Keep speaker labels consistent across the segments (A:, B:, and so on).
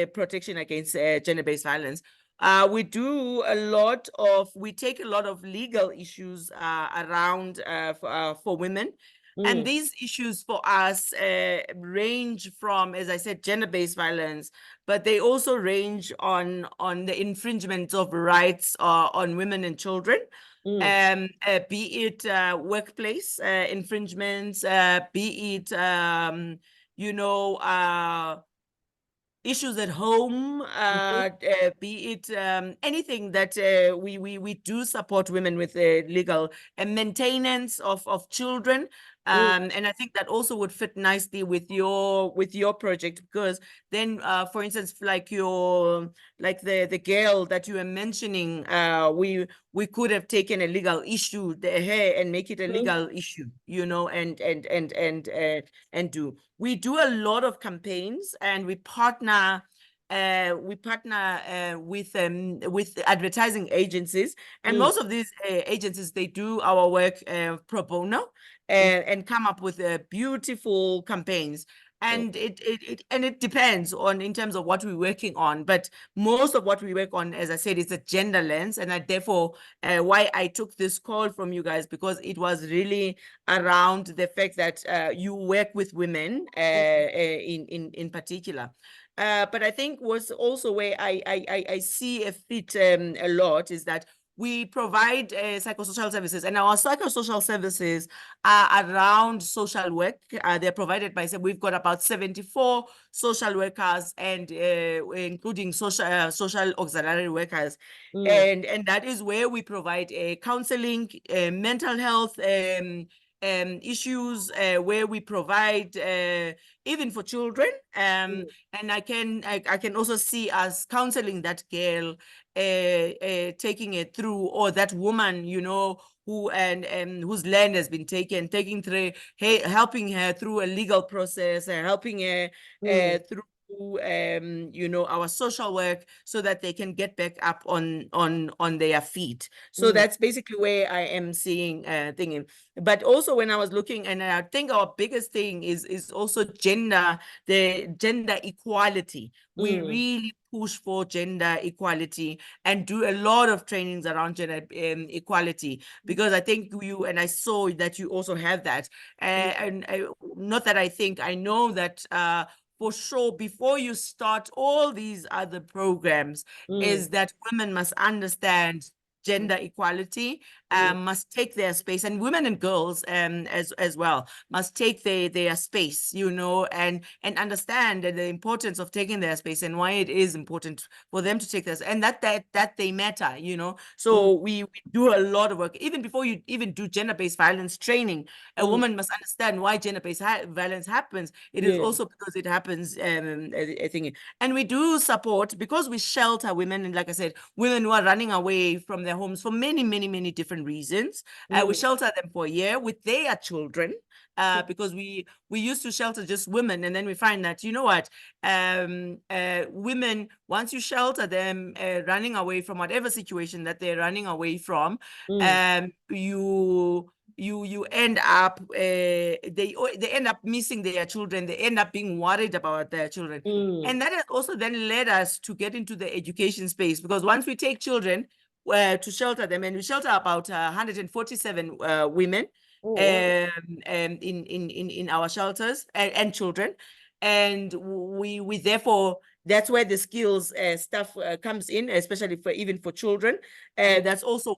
A: protection against gender-based violence. We take a lot of legal issues around for women. And these issues for us range from, as I said, gender-based violence, but they also range on the infringement of rights on women and children. Be it workplace infringements, be it issues at home, be it anything that we do support women with legal and maintenance of children. And I think that also would fit nicely with your project, because then, for instance, like the girl that you were mentioning, we could have taken a legal issue here and make it a legal issue, and do. We do a lot of campaigns, and we partner with advertising agencies, and most of these agencies, they do our work pro bono and come up with beautiful campaigns. And it depends on in terms of what we're working on, but most of what we work on, as I said, is a gender lens, and therefore why I took this call from you guys, because it was really around the fact that you work with women in particular. But I think what's also where I see a fit a lot is that we provide psychosocial services, and our psychosocial services are around social work. They're provided by, we've got about 74 social workers, and including social auxiliary workers. And that is where we provide counseling, mental health issues, where we provide even for children. And I can also see us counseling that girl, taking it through, or that woman, who whose land has been taken, helping her through a legal process, helping her through our social work, so that they can get back up on their feet. So that's basically where I am seeing thinking. But also when I was looking, and I think our biggest thing is also the gender equality. We really push for gender equality and do a lot of trainings around gender equality, because I think I saw that you also have that. And not that I know that for sure, before you start all these other programs, is that women must understand gender equality, must take their space, and women and girls as well must take their space, and understand the importance of taking their space, and why it is important for them to take this, and that they matter, So we do a lot of work. Even before you even do gender-based violence training, a woman must understand why gender-based violence happens. It is also because it happens, I think. And we do support, because we shelter women, and like I said, women who are running away from their homes for many, many, many different reasons. We shelter them for a year with their children, because we used to shelter just women, and then we find that, women, once you shelter them running away from whatever situation that they're running away from, you end up they end up missing their children. They end up being worried about their children. And that has also then led us to get into the education space, because once we take children to shelter them, and we shelter about 147 women in our shelters, and children, and we therefore, that's where the skills stuff comes in, especially even for children. That's also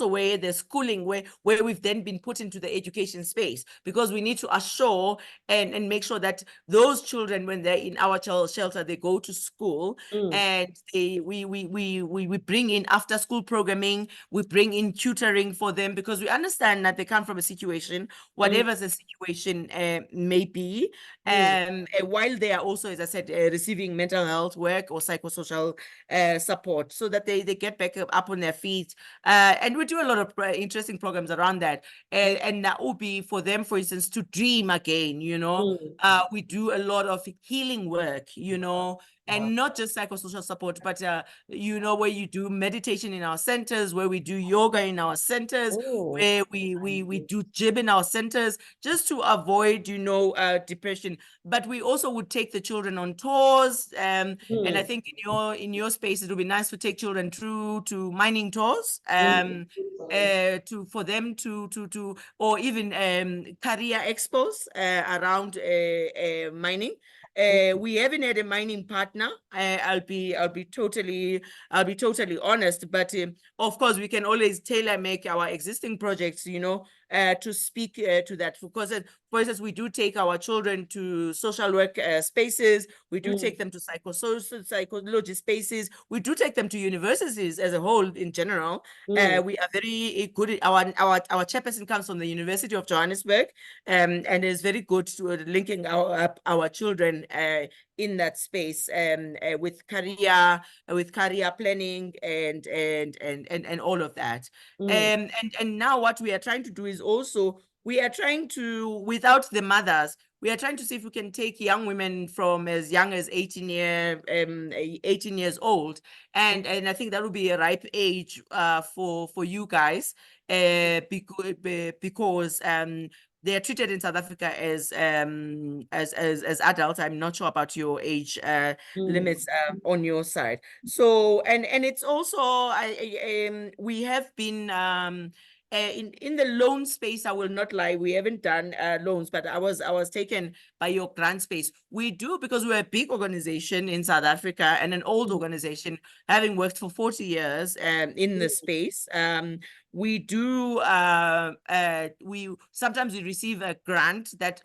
A: where the schooling, where we've then been put into the education space, because we need to assure and make sure that those children, when they're in our shelter, they go to school, and we bring in after school programming, we bring in tutoring for them, because we understand that they come from a situation, whatever the situation may be, while they are also, as I said, receiving mental health work or psychosocial support, so that they get back up on their feet. And we do a lot of interesting programs around that. And that will be for them, for instance, to dream again, We do a lot of healing work, and not just psychosocial support, but you know, where you do meditation in our centers, where we do yoga in our centers, where we do gym in our centers, just to avoid, you know, depression. But we also would take the children on tours, and I think in your space it would be nice to take children through to mining tours, for them to or even career expos around mining. We haven't had a mining partner. I'll be totally honest, but of course we can always tailor make our existing projects, you know, to speak to that. Because for instance, we do take our children to social work spaces. We do take them to psychology spaces. We do take them to universities as a whole in general. We are very good. Our chairperson comes from the University of Johannesburg, and is very good to linking our children in that space, with career planning and all of that. And now what we are trying to do is also, we are trying to, without the mothers, we are trying to see if we can take young women from as young as 18 years old, and I think that would be a ripe age for you guys, because they are treated in South Africa as adults. I'm not sure about your age limits on your side. So and it's also we have been in the loan space. I will not lie, we haven't done loans, but I was taken by your grant space. We do, because we're a big organization in South Africa, and an old organization, having worked for 40 years in the space. We do we sometimes receive a grant that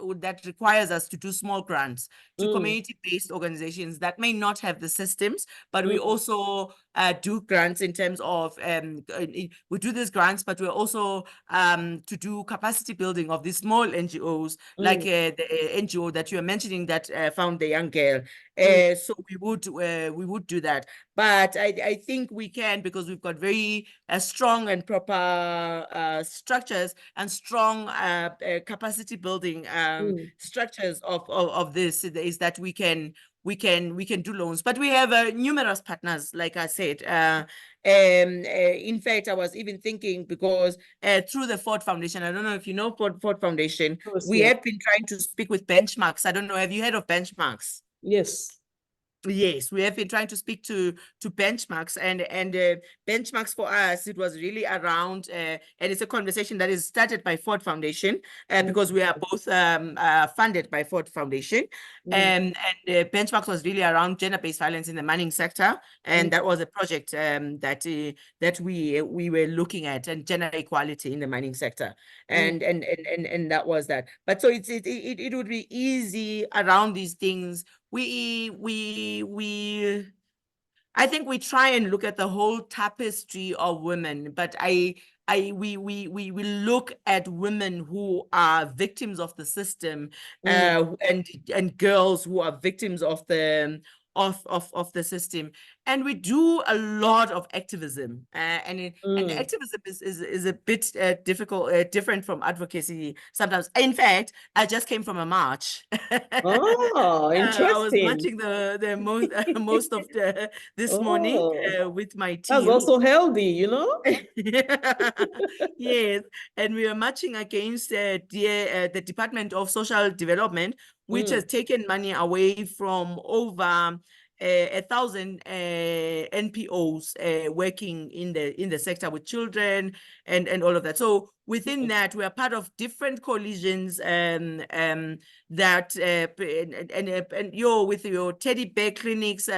A: requires us to do small grants to community-based organizations that may not have the systems, but we also do grants in terms of we do these grants, but we're also to do capacity building of these small NGOs, like the NGO that you are mentioning that found the young girl. So we would do that. But I think we can, because we've got very strong and proper structures and strong capacity building structures of this, is that we can do loans. But we have numerous partners, like I said. In fact, I was even thinking, because through the Ford Foundation, I don't know if you know Ford Foundation, we have been trying to speak with Benchmarks. I don't know, have you heard of Benchmarks?
B: Yes.
A: Yes, we have been trying to speak to Benchmarks, and Benchmarks for us, it was really around, and it's a conversation that is started by Ford Foundation, because we are both funded by Ford Foundation, and Benchmarks was really around gender-based violence in the mining sector, and that was a project that we were looking at, and gender equality in the mining sector, and that was that. But so it would be easy around these things. I think we try and look at the whole tapestry of women, but we look at women who are victims of the system, and girls who are victims of the system, and we do a lot of activism, and activism is a bit different from advocacy sometimes. In fact, I just came from a march.
B: Oh, interesting.
A: I was marching the most of this morning with my team.
B: That's also healthy, you know.
A: Yes, and we are marching against the Department of Social Development, which has taken money away from over 1,000 NPOs working in the sector with children and all of that. So within that, we are part of different coalitions that and you're with your teddy bear clinics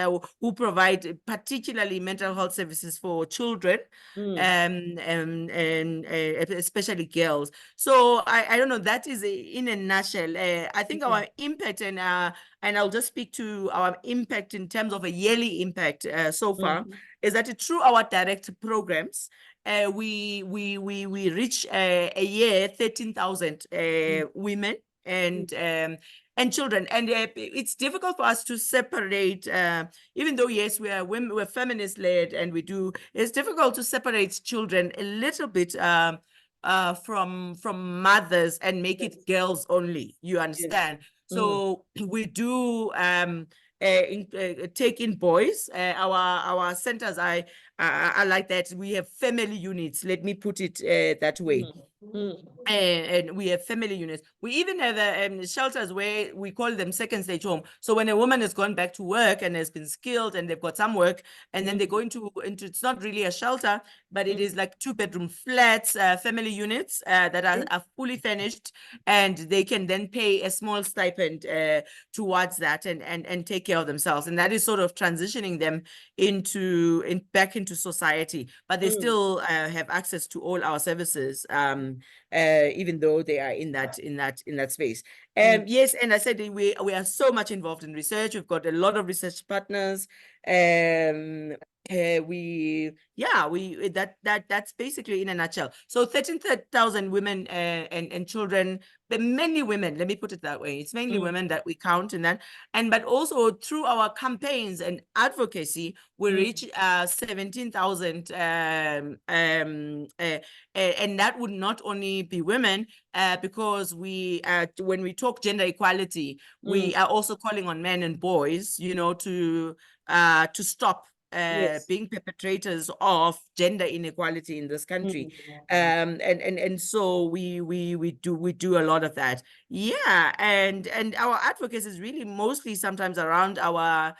A: who provide particularly mental health services for children, and especially girls. So I don't know, that is in a nutshell. I think our impact, and I'll just speak to our impact in terms of a yearly impact so far, is that through our direct programs, we reach a year 13,000 women and children, and it's difficult for us to separate, even though yes, we are women, we're feminist led, and it's difficult to separate children a little bit from mothers and make it girls only, you understand? So we do take in boys. Our centers are like that. We have family units. Let me put it that way. And we have family units. We even have shelters where we call them second stage home. So when a woman has gone back to work and has been skilled and they've got some work, and then they go into it's not really a shelter, but it is like 2-bedroom flats, family units that are fully furnished, and they can then pay a small stipend towards that and take care of themselves. And that is sort of transitioning them back into society, but they still have access to all our services, even though they are in that space. Yes, and I said we are so much involved in research. We've got a lot of research partners. That's basically in a nutshell. So 13,000 women and children, but mainly women, let me put it that way. It's mainly women that we count in that. But also through our campaigns and advocacy, we reach 17,000, and that would not only be women, because when we talk gender equality, we are also calling on men and boys, to stop being perpetrators of gender inequality in this country. And so we do a lot of that. Yeah, and our advocacy is really mostly sometimes around around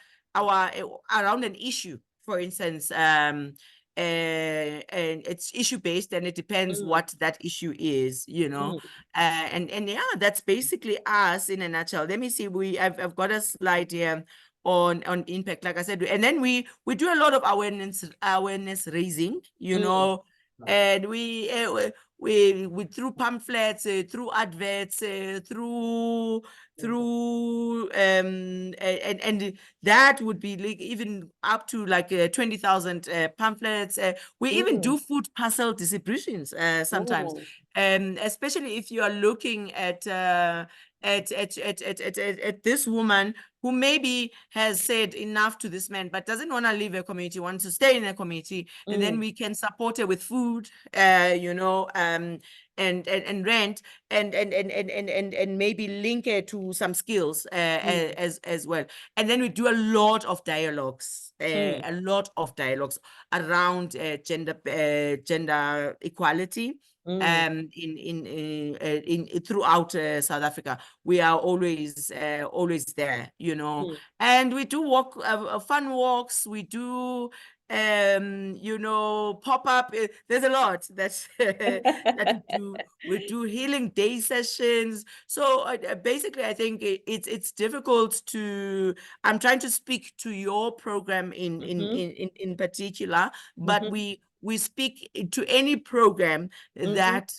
A: an issue, for instance. And it's issue based, and it depends what that issue is, and yeah, that's basically us in a nutshell. Let me see, I've got a slide here on impact, like I said, and then we do a lot of awareness raising, and we through pamphlets, through adverts, through and that would be like even up to like 20,000 pamphlets. We even do food parcel distributions sometimes, especially if you are looking at this woman who maybe has said enough to this man, but doesn't want to leave a community, wants to stay in a community, and then we can support her with food, and rent, and maybe link her to some skills as well. And then we do a lot of dialogues, around gender equality. Throughout South Africa, we are always there, and we do walk, fun walks. We do pop up. There's a lot that that we do healing day sessions. So basically, I think it's difficult to. I'm trying to speak to your program in particular, but we speak to any program that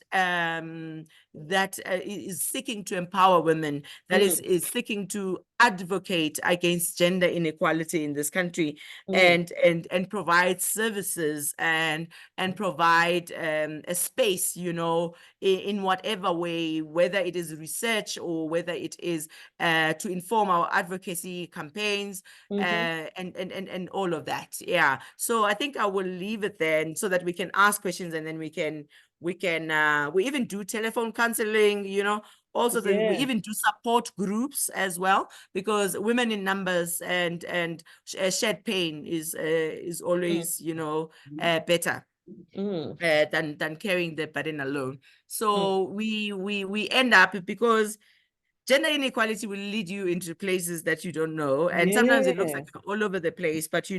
A: is seeking to empower women, that is seeking to advocate against gender inequality in this country, and provide services and provide a space, in whatever way, whether it is research or whether it is to inform our advocacy campaigns, and all of that. Yeah. So I think I will leave it there so that we can ask questions, and then we even do telephone counseling, also we even do support groups as well, because women in numbers and shared pain is always better than carrying the burden alone. So we end up, because gender inequality will lead you into places that you don't know, and sometimes it looks like all over the place, but